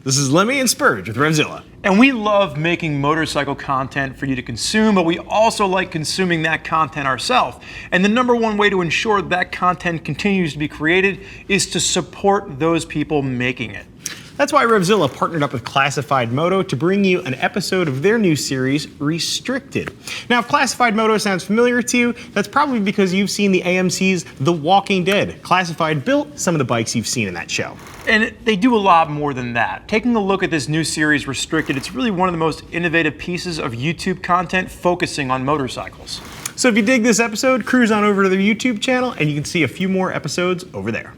This is Lemmy and Spurge with RevZilla. And we love making motorcycle content for you to consume, but we also like consuming that content ourselves. And the number one way to ensure that content continues to be created is to support those people making it. That's why RevZilla partnered up with Classified Moto to bring you an episode of their new series, Restricted. Now, if Classified Moto sounds familiar to you, that's probably because you've seen the AMC's The Walking Dead. Classified built some of the bikes you've seen in that show. And they do a lot more than that. Taking a look at this new series, Restricted, it's really one of the most innovative pieces of YouTube content focusing on motorcycles. So if you dig this episode, cruise on over to their YouTube channel and you can see a few more episodes over there.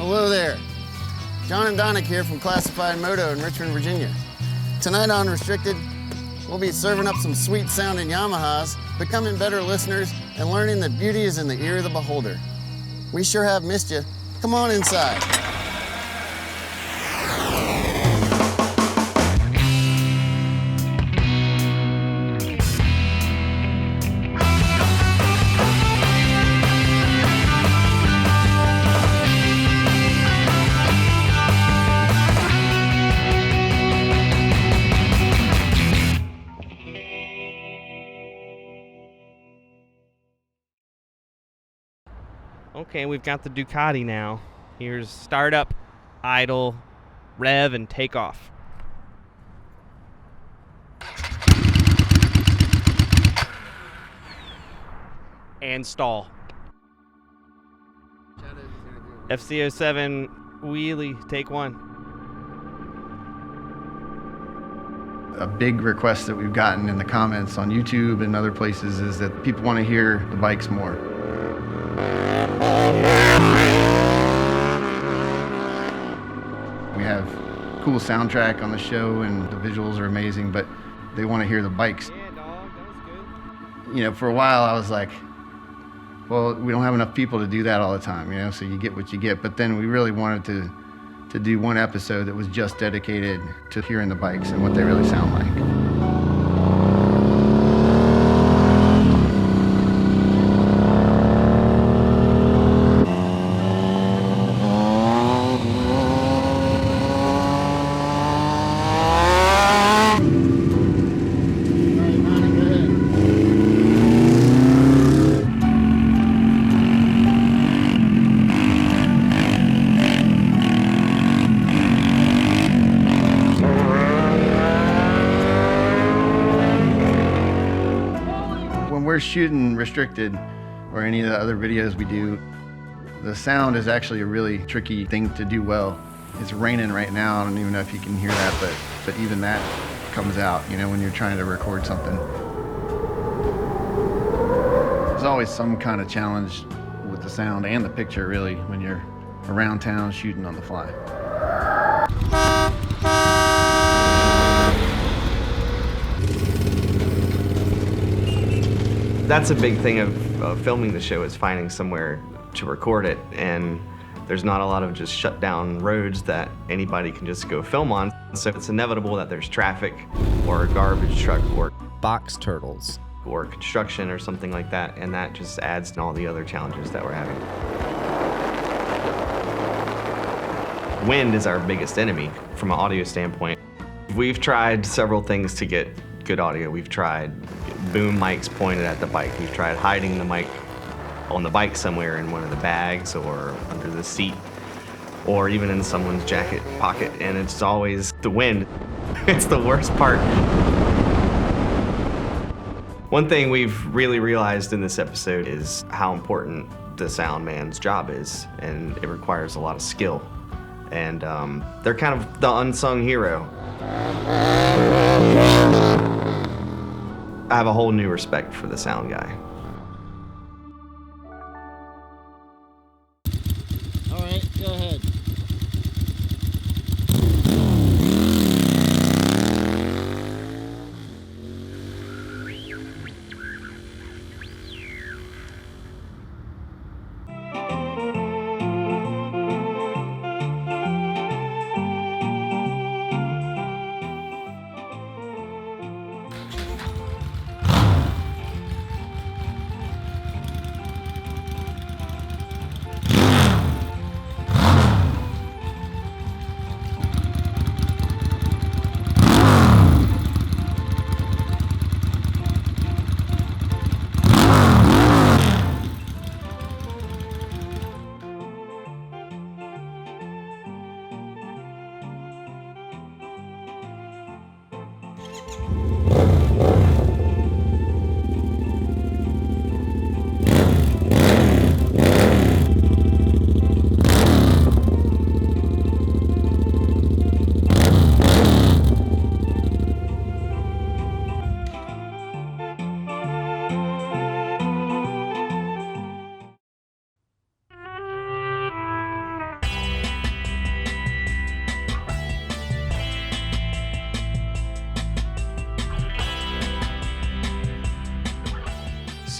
Hello there. John and Donick here from Classified Moto in Richmond, Virginia. Tonight on Restricted, we'll be serving up some sweet sounding Yamahas, becoming better listeners, and learning that beauty is in the ear of the beholder. We sure have missed you. Come on inside. Okay, we've got the Ducati now. Here's startup, idle, rev, and take off. And stall. FC07 wheelie, take one. A big request that we've gotten in the comments on YouTube and other places is that people want to hear the bikes more. We have cool soundtrack on the show and the visuals are amazing, but they want to hear the bikes. Yeah, dog, that was good. You know, for a while I was like, well, we don't have enough people to do that all the time, you know, so you get what you get. But then we really wanted to do one episode that was just dedicated to hearing the bikes and what they really sound like. When we're shooting Restricted or any of the other videos we do, the sound is actually a really tricky thing to do well. It's raining right now. I don't even know if you can hear that, but even that comes out, you know, when you're trying to record something. There's always some kind of challenge with the sound and the picture, really, when you're around town shooting on the fly. That's a big thing of filming the show, is finding somewhere to record it, and there's not a lot of just shut down roads that anybody can just go film on. So it's inevitable that there's traffic or a garbage truck or box turtles or construction or something like that, and that just adds to all the other challenges that we're having. Wind is our biggest enemy from an audio standpoint. We've tried several things to get good audio. We've tried boom mics pointed at the bike. We've tried hiding the mic on the bike somewhere in one of the bags or under the seat or even in someone's jacket pocket, and it's always the wind. It's the worst part. One thing we've really realized in this episode is how important the sound man's job is, and it requires a lot of skill. And they're kind of the unsung hero. I have a whole new respect for the sound guy. All right, go ahead.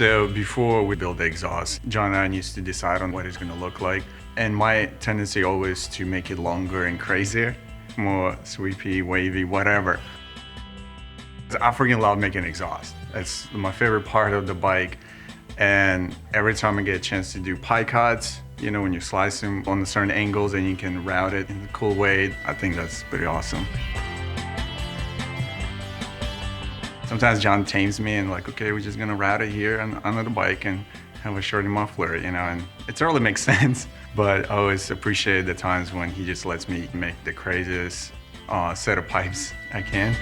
So before we build the exhaust, John and I used to decide on what it's gonna look like. And my tendency always to make it longer and crazier, more sweepy, wavy, whatever. I freaking love making exhaust. It's my favorite part of the bike. And every time I get a chance to do pie cuts, you know, when you slice them on certain angles and you can route it in a cool way, I think that's pretty awesome. Sometimes John tames me and like, okay, we're just gonna route it here under the bike and have a shorty muffler, you know, and it totally makes sense. But I always appreciate the times when he just lets me make the craziest set of pipes I can.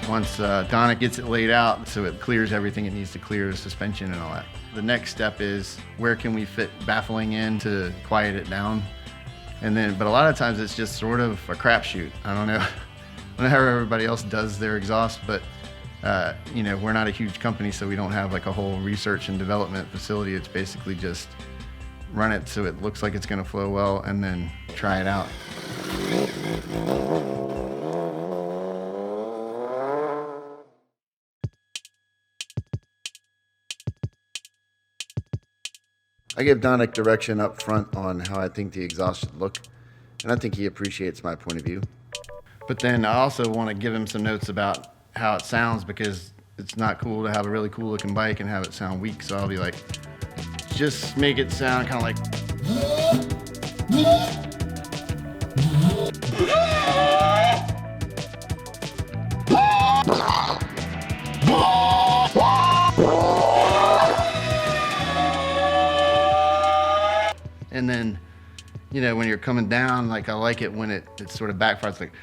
Once Donna gets it laid out so it clears everything it needs to clear, the suspension and all that. The next step is where can we fit baffling in to quiet it down? And then, but a lot of times it's just sort of a crapshoot. I don't know how everybody else does their exhaust, but you know, we're not a huge company, so we don't have like a whole research and development facility. It's basically just run it so it looks like it's gonna flow well and then try it out. I give Donick direction up front on how I think the exhaust should look, and I think he appreciates my point of view. But then I also want to give him some notes about how it sounds, because it's not cool to have a really cool looking bike and have it sound weak, so I'll be like, just make it sound kind of like... And then, you know, when you're coming down, like I like it when it sort of backfires, like.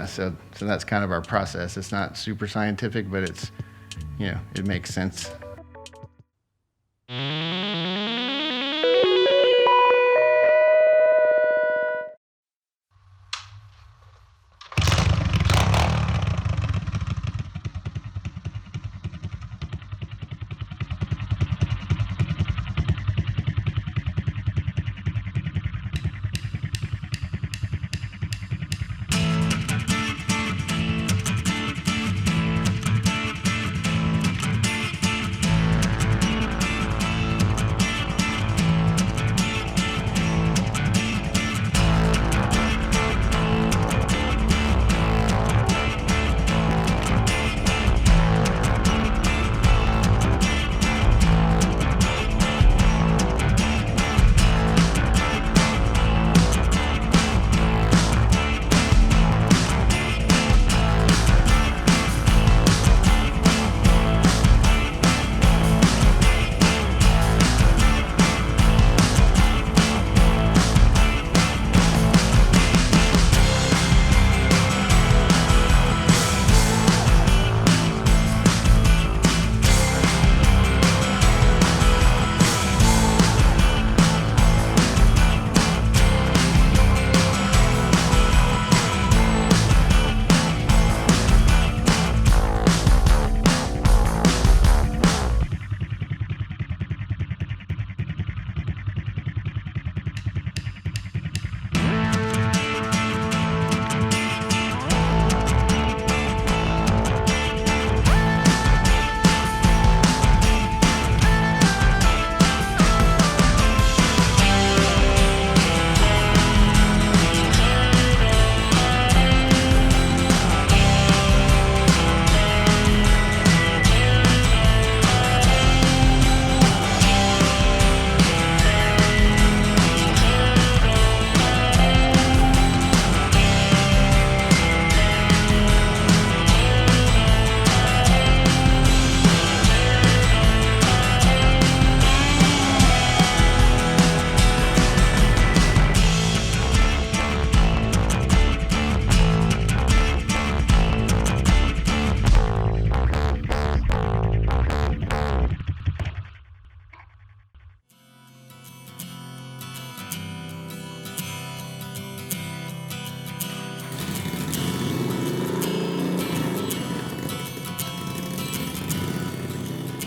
So that's kind of our process. It's not super scientific, but it's, you know, it makes sense.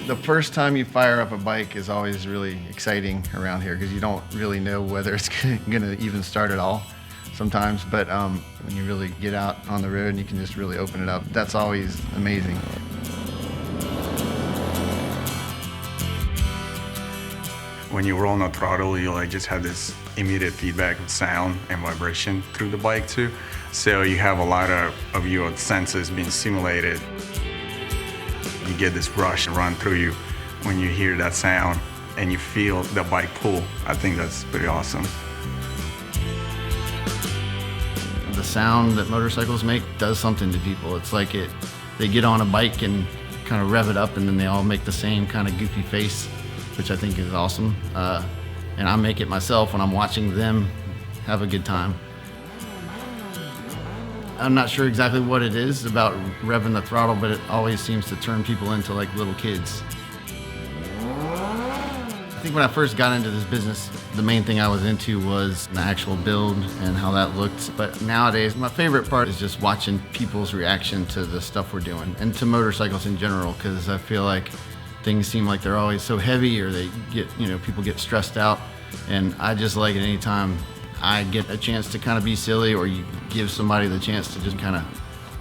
The first time you fire up a bike is always really exciting around here because you don't really know whether it's gonna even start at all. sometimes, but when you really get out on the road and you can just really open it up, that's always amazing. When you roll on the throttle, you like just have this immediate feedback of sound and vibration through the bike too. So you have a lot of your senses being stimulated. You get this rush and run through you when you hear that sound and you feel the bike pull. I think that's pretty awesome. The sound that motorcycles make does something to people. It's like they get on a bike and kind of rev it up, and then they all make the same kind of goofy face, which I think is awesome. And I make it myself when I'm watching them have a good time. I'm not sure exactly what it is about revving the throttle, but it always seems to turn people into like little kids. I think when I first got into this business, the main thing I was into was the actual build and how that looked. But nowadays, my favorite part is just watching people's reaction to the stuff we're doing and to motorcycles in general, because I feel like things seem like they're always so heavy, or they get, people get stressed out. And I just like it anytime I get a chance to kind of be silly, or you give somebody the chance to just kind of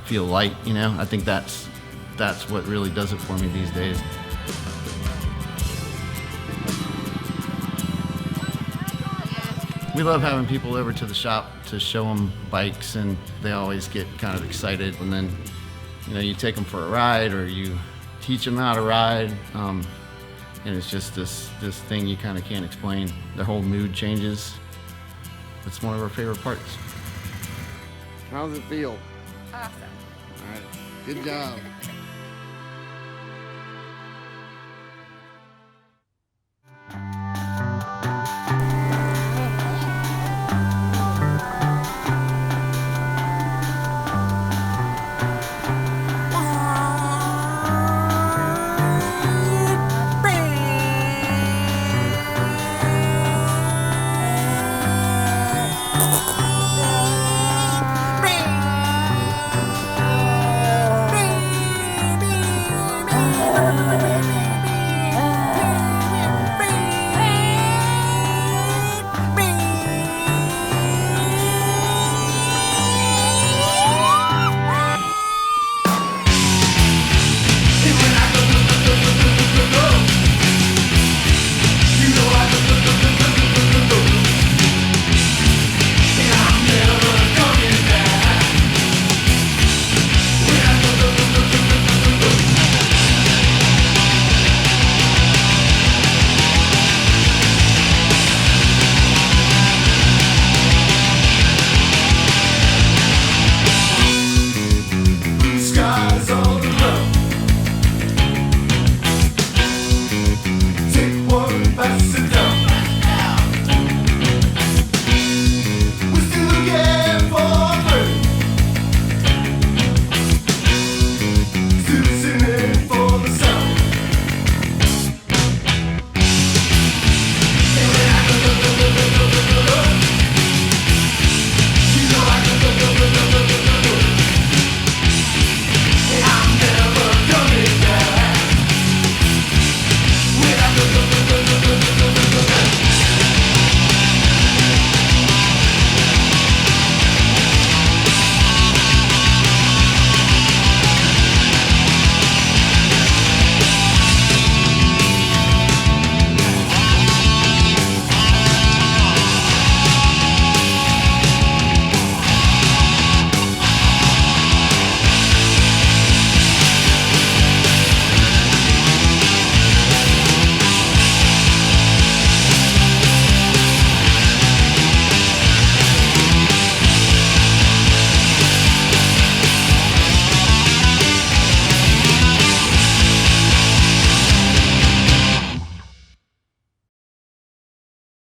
feel light, I think that's what really does it for me these days. We love having people over to the shop to show them bikes, and they always get kind of excited. And then, you take them for a ride, or you teach them how to ride. And it's just this thing you kind of can't explain. Their whole mood changes. It's one of our favorite parts. How's it feel? Awesome. All right, good job.